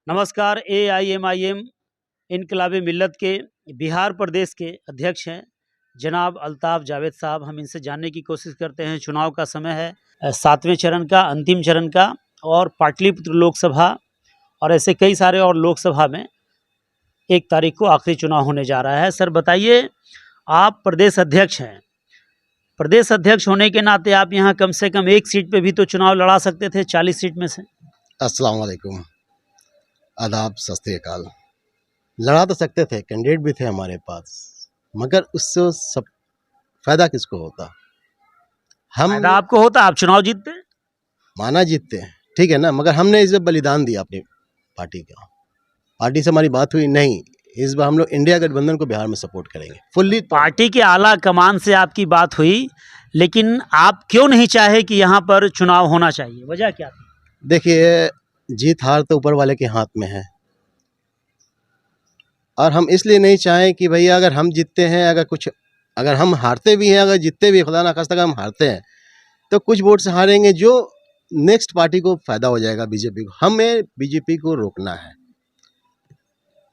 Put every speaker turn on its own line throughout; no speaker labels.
नमस्कार। AIMIM इनकलाबे मिल्लत के बिहार प्रदेश के अध्यक्ष हैं जनाब अल्ताफ़ जावेद साहब। हम इनसे जानने की कोशिश करते हैं। चुनाव का समय है, 7वें चरण का, अंतिम चरण का, और पाटलिपुत्र लोकसभा और ऐसे कई सारे और लोकसभा में 1 तारीख को आखिरी चुनाव होने जा रहा है। सर बताइए, आप प्रदेश अध्यक्ष हैं। प्रदेश अध्यक्ष होने के नाते आप यहाँ कम से कम 1 सीट पे भी तो चुनाव लड़ा सकते थे 40 सीट में से।
अस्सलाम वालेकुम, आदाब, सत श्री अकाल। लड़ा तो सकते थे, कैंडिडेट भी थे हमारे पास, मगर उससे सब फायदा किसको होता? हम
फायदा आपको होता, आप चुनाव जीतते।
माना जीतते हैं, ठीक है ना, मगर हमने इस बार बलिदान दिया अपनी पार्टी का। पार्टी से हमारी बात हुई नहीं, इस बार हम लोग इंडिया गठबंधन को बिहार में सपोर्ट करेंगे फुल्ली।
पार्टी के आला कमान से आपकी बात हुई, लेकिन आप क्यों नहीं चाहे कि यहाँ पर चुनाव होना चाहिए? वजह क्या थी?
देखिए, जीत हार तो ऊपर वाले के हाथ में है, और हम इसलिए नहीं चाहें कि भैया अगर हम जीतते हैं, अगर हम हारते भी हैं, अगर जीतते भी, खुदा ना खास्ता हम हारते हैं, तो कुछ वोट से हारेंगे जो नेक्स्ट पार्टी को फायदा हो जाएगा, बीजेपी को। हमें बीजेपी को रोकना है,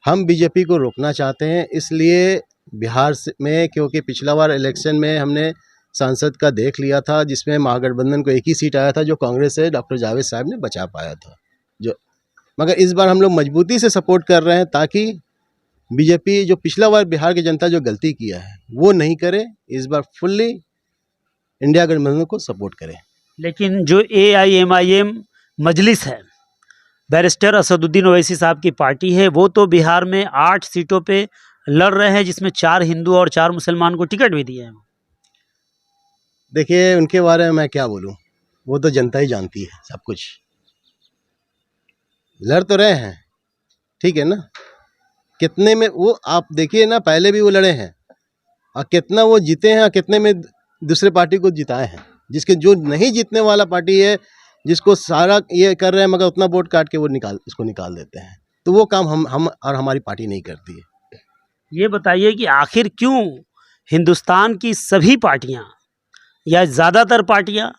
हम बीजेपी को रोकना चाहते हैं। इसलिए बिहार में, क्योंकि पिछला बार इलेक्शन में हमने सांसद का देख लिया था, जिसमें महागठबंधन को 1 ही सीट आया था, जो कांग्रेस से डॉक्टर जावेद साहब ने बचा पाया था। मगर इस बार हम लोग मजबूती से सपोर्ट कर रहे हैं, ताकि बीजेपी जो पिछला बार बिहार की जनता जो गलती किया है वो नहीं करे। इस बार फुल्ली इंडिया गठबंधन को सपोर्ट करें।
लेकिन जो AIMIM मजलिस है, बैरिस्टर असदुद्दीन ओवैसी साहब की पार्टी है, वो तो बिहार में 8 सीटों पे लड़ रहे हैं, जिसमें 4 हिंदू और 4 मुसलमान को टिकट भी दिए हैं।
देखिए, उनके बारे में मैं क्या बोलूं, वो तो जनता ही जानती है सब कुछ। लड़ तो रहे हैं, ठीक है ना, कितने में वो आप देखिए ना, पहले भी वो लड़े हैं, और कितना वो जीते हैं, और कितने में दूसरे पार्टी को जिताए हैं। जिसके जो नहीं जीतने वाला पार्टी है, जिसको सारा ये कर रहे हैं, मगर उतना वोट काट के वो इसको निकाल देते हैं। तो वो काम हम और हमारी पार्टी नहीं करती है।
ये बताइए कि आखिर क्यों हिंदुस्तान की सभी पार्टियां या ज़्यादातर पार्टियां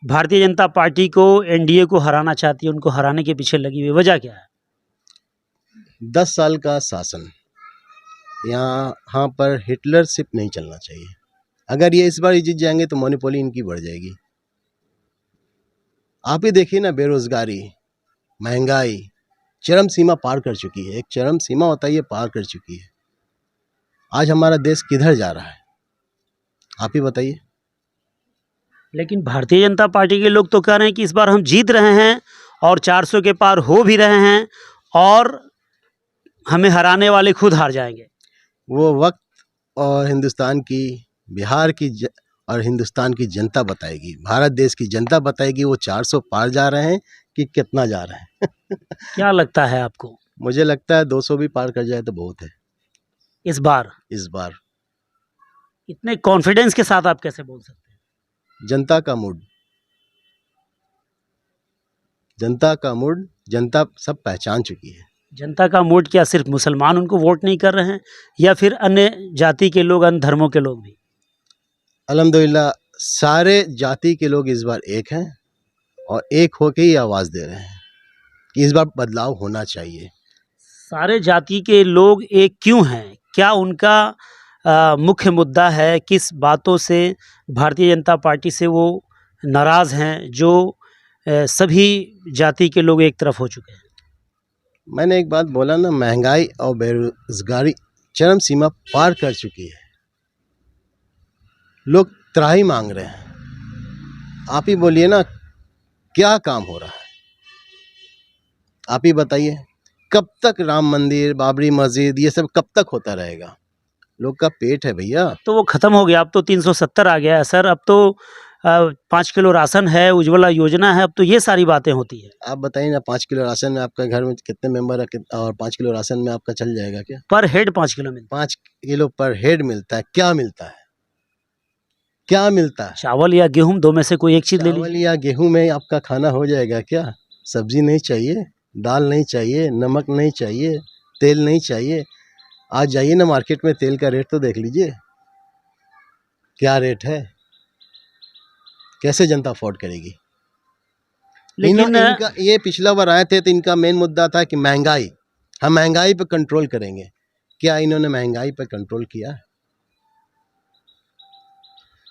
भारतीय जनता पार्टी को, NDA को हराना चाहती है, उनको हराने के पीछे लगी हुई? वजह क्या है?
10 साल का शासन, यहाँ पर हिटलरशिप नहीं चलना चाहिए। अगर ये इस बार जीत जाएंगे तो मोनोपोली इनकी बढ़ जाएगी। आप ही देखिए ना, बेरोजगारी, महंगाई चरम सीमा पार कर चुकी है। एक चरम सीमा होता है, ये पार कर चुकी है। आज हमारा देश किधर जा रहा है, आप ही बताइए।
लेकिन भारतीय जनता पार्टी के लोग तो कह रहे हैं कि इस बार हम जीत रहे हैं और 400 के पार हो भी रहे हैं, और हमें हराने वाले खुद हार जाएंगे।
वो वक्त और बिहार की और हिंदुस्तान की जनता बताएगी, भारत देश की जनता बताएगी वो 400 पार जा रहे हैं कि कितना जा रहे हैं।
क्या लगता है आपको?
मुझे लगता है 200 भी पार कर जाए तो बहुत है
इस बार इतने कॉन्फिडेंस के साथ आप कैसे बोल सकते हैं?
जनता का मूड जनता सब पहचान चुकी है।
जनता का मूड क्या सिर्फ मुसलमान उनको वोट नहीं कर रहे हैं, या फिर अन्य जाति के लोग, अन्य धर्मों के लोग भी?
अल्हम्दुलिल्लाह, सारे जाति के लोग इस बार एक हैं, और एक होके ही आवाज़ दे रहे हैं कि इस बार बदलाव होना चाहिए।
सारे जाति के लोग एक क्यों हैं? क्या उनका मुख्य मुद्दा है? किस बातों से भारतीय जनता पार्टी से वो नाराज़ हैं, जो सभी जाति के लोग एक तरफ हो चुके हैं?
मैंने एक बात बोला ना, महंगाई और बेरोजगारी चरम सीमा पार कर चुकी है। लोग त्राही मांग रहे हैं। आप ही बोलिए ना, क्या काम हो रहा है? आप ही बताइए, कब तक राम मंदिर, बाबरी मस्जिद, ये सब कब तक होता रहेगा? लोग का पेट है भैया।
तो वो ख़त्म हो गया, अब तो 370 आ गया है सर। अब तो 5 किलो राशन है, उज्ज्वला योजना है, अब तो ये सारी बातें होती है।
आप बताइए ना, 5 किलो राशन में आपका घर में कितने मेंबर है, और 5 किलो राशन में आपका चल जाएगा क्या?
पर हेड 5 किलो मिलता है।
5 किलो पर हेड मिलता है। क्या मिलता है? क्या मिलता है?
चावल या गेहूं, 2 में से कोई एक चीज़ ले लीजिए।
चावल या गेहूं में आपका खाना हो जाएगा क्या? सब्जी नहीं चाहिए, दाल नहीं चाहिए, नमक नहीं चाहिए, तेल नहीं चाहिए। आज जाइए ना मार्केट में, तेल का रेट तो देख लीजिए, क्या रेट है। कैसे जनता अफोर्ड करेगी?
लेकिन
इनका ये पिछला बार आए थे तो इनका मेन मुद्दा था कि महंगाई, हम महंगाई पे कंट्रोल करेंगे। क्या इन्होंने महंगाई पे कंट्रोल किया?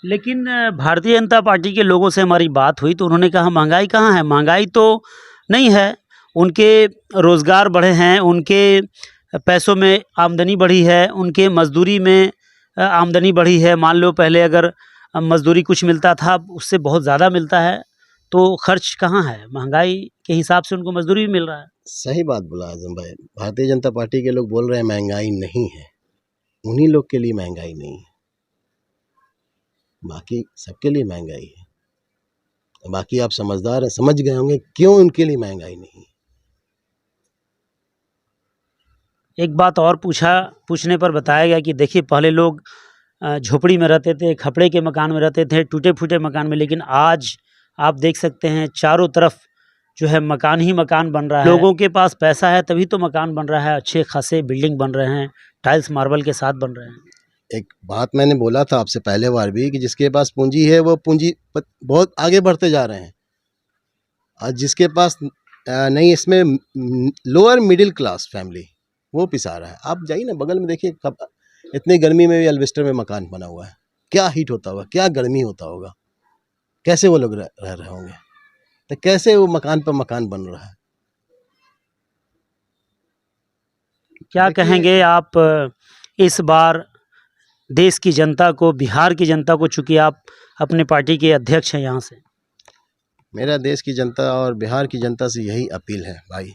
लेकिन भारतीय जनता पार्टी के लोगों से हमारी बात हुई तो उन्होंने कहा महंगाई कहाँ है, महंगाई तो नहीं है। उनके रोज़गार बढ़े हैं, उनके पैसों में आमदनी बढ़ी है, उनके मजदूरी में आमदनी बढ़ी है। मान लो पहले अगर मजदूरी कुछ मिलता था, उससे बहुत ज़्यादा मिलता है, तो खर्च कहाँ है? महंगाई के हिसाब से उनको मजदूरी भी मिल रहा है।
सही बात बोला आजम भाई। भारतीय जनता पार्टी के लोग बोल रहे हैं महंगाई नहीं है, उन्हीं लोग के लिए महंगाई नहीं है, बाकी सबके लिए महंगाई है। बाकी आप समझदार हैं, समझ गए होंगे क्यों उनके लिए महंगाई नहीं है।
एक बात और पूछने पर बताया गया कि देखिए पहले लोग झोपड़ी में रहते थे, खपड़े के मकान में रहते थे, टूटे-फूटे मकान में, लेकिन आज आप देख सकते हैं चारों तरफ जो है मकान ही मकान बन रहा है। लोगों के पास पैसा है तभी तो मकान बन रहा है, अच्छे खासे बिल्डिंग बन रहे हैं, टाइल्स मार्बल के साथ बन रहे हैं।
एक बात मैंने बोला था आपसे पहले बार भी कि जिसके पास पूंजी है वो पूंजी बहुत आगे बढ़ते जा रहे हैं, और जिसके पास नहीं, इसमें लोअर मिडिल क्लास फैमिली वो पिसा रहा है। आप जाइए ना बगल में देखिए, कब इतनी गर्मी में भी एल्वेस्टर में मकान बना हुआ है, क्या हीट होता होगा, क्या गर्मी होता होगा, कैसे वो लोग रह रहे होंगे, तो कैसे वो मकान पर मकान बन रहा है।
क्या कहेंगे आप इस बार देश की जनता को, बिहार की जनता को, चूंकि आप अपने पार्टी के अध्यक्ष हैं यहाँ से?
मेरा देश की जनता और बिहार की जनता से यही अपील है भाई,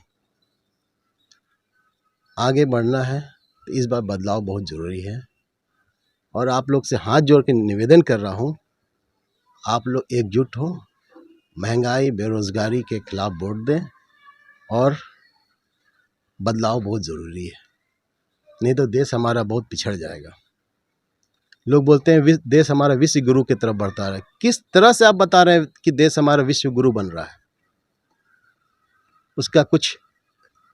आगे बढ़ना है तो इस बार बदलाव बहुत ज़रूरी है। और आप लोग से हाथ जोड़ के निवेदन कर रहा हूँ, आप लोग एकजुट हो, महंगाई बेरोज़गारी के खिलाफ वोट दें, और बदलाव बहुत ज़रूरी है, नहीं तो देश हमारा बहुत पिछड़ जाएगा। लोग बोलते हैं देश हमारा विश्व गुरु की तरफ बढ़ता रहा है। किस तरह से आप बता रहे हैं कि देश हमारा विश्व गुरु बन रहा है? उसका कुछ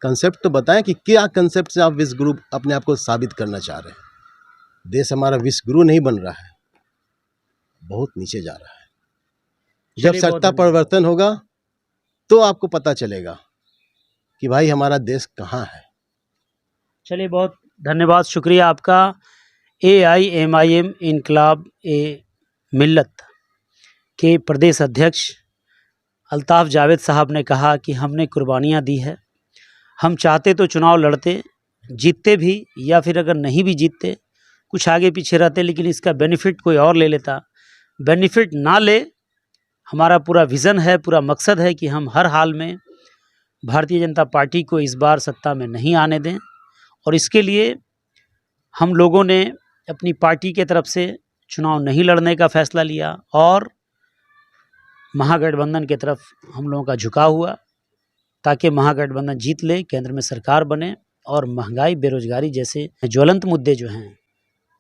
कंसेप्ट तो बताएं कि क्या कंसेप्ट से आप विश्व गुरु अपने आप को साबित करना चाह रहे हैं। देश हमारा विश्व गुरु नहीं बन रहा है, बहुत नीचे जा रहा है। जब सत्ता परिवर्तन होगा तो आपको पता चलेगा कि भाई हमारा देश कहाँ है।
चलिए, बहुत धन्यवाद, शुक्रिया आपका। AIMIM इनकलाब मिल्लत के प्रदेश अध्यक्ष अल्ताफ़ जावेद साहब ने कहा कि हमने कुर्बानियाँ दी है, हम चाहते तो चुनाव लड़ते, जीतते भी, या फिर अगर नहीं भी जीतते कुछ आगे पीछे रहते, लेकिन इसका बेनिफिट कोई और ले लेता। बेनिफिट ना ले, हमारा पूरा विज़न है, पूरा मकसद है कि हम हर हाल में भारतीय जनता पार्टी को इस बार सत्ता में नहीं आने दें, और इसके लिए हम लोगों ने अपनी पार्टी के तरफ से चुनाव नहीं लड़ने का फैसला लिया, और महागठबंधन की तरफ हम लोगों का झुकाव हुआ, ताकि महागठबंधन जीत ले, केंद्र में सरकार बने, और महंगाई बेरोजगारी जैसे ज्वलंत मुद्दे जो हैं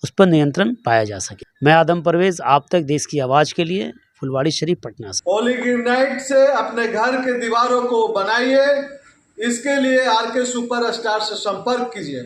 उस पर नियंत्रण पाया जा सके। मैं आदम परवेज, आप तक देश की आवाज़ के लिए, फुलवाड़ी शरीफ, पटना से।
पॉलीग्रेनाइट से अपने घर के दीवारों को बनाइए, इसके लिए आरके सुपरस्टार से संपर्क कीजिए।